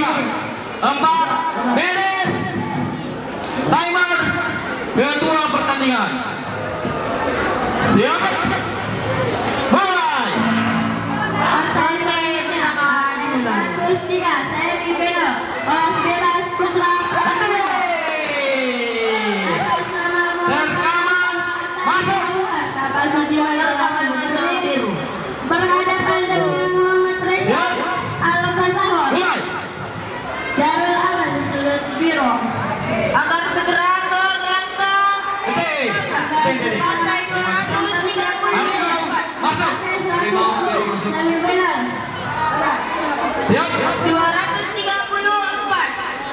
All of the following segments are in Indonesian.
4 beres. Timer ketua pertandingan. Siap. Mulai. Berhadapan dengan Muhammad Reza Al-Fatahon. Jarul Aman sudut biru. Agar segera ke belakang. Partai 234.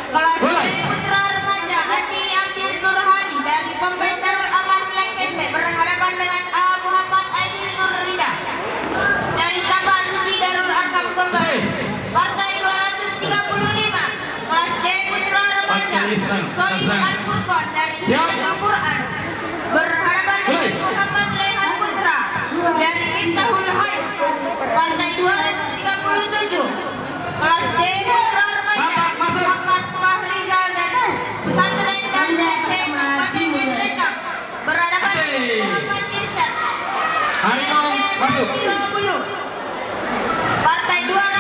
Kelas putra remaja Adi Amir Nurhadi dari Pembesar Aman Lekese berhadapan dengan A. Muhammad Aidil Nurrida dari Sabah Suci Darul Arkam Kembali. Partai 235. Kelas D putra remaja Sohib Al-Furqan dari Al-Quran berhadapan dengan Muhammad Rehan Putra dari Miftahul Hayy. Partai 237. Kelas D putra remaja Muhammad Fahrizal dari Pesantren Darul Hikmah Kabupaten Ngerekang berhadapan dengan Muhammad Irsyad. Partai 238.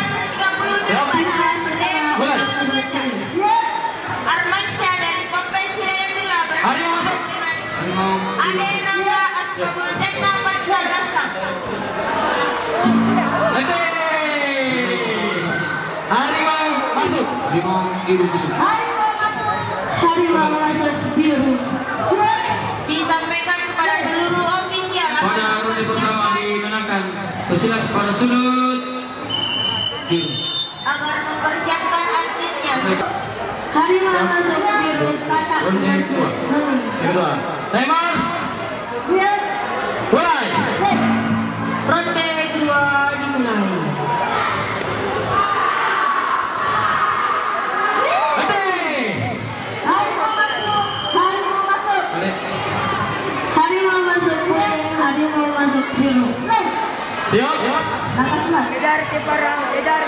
Armansyah dari Kompes Hidayatullah berhadapan dengan Ade Rangga Asbabul Jannah Mansar Rasam. Harimau masuk. Harimau biru masuk. Harimau masuk biru. Disampaikan kepada seluruh ofisial pada ronde pertama dimenangkan pesilat pada sudut biru agar mempersiapkan atletnya. Harimau masuk biru. Ronde kedua. Timer. Mulai. Ronde kedua dimulai. Harimau masuk biru. Siap. Edar keparang, edar.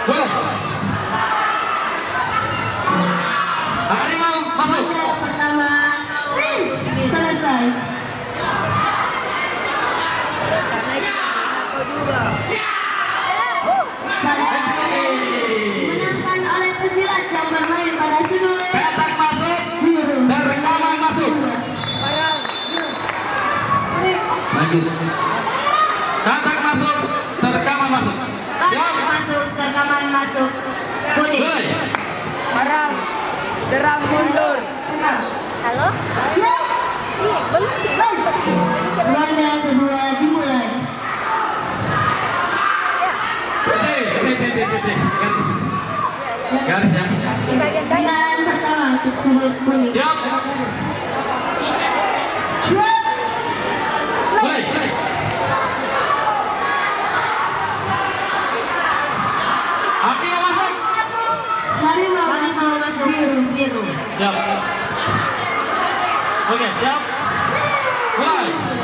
Harimau masuk. Pertama selesai. Menangkan oleh pesilat yang bermain pada sudut. Petak masuk. Dan rekaman masuk. Lanjut. Katak masuk, terekaman masuk. Katak masuk, terekaman masuk. Kuning. Barang, serang mundur. Halo? Iya, benar. Ronde kedua dimulai. Garis ya. Dengan pertama untuk sudut kuning. Siap. Mulai. Harimau masuk. Harimau masuk biru. Siap. Oke, siap. Mulai.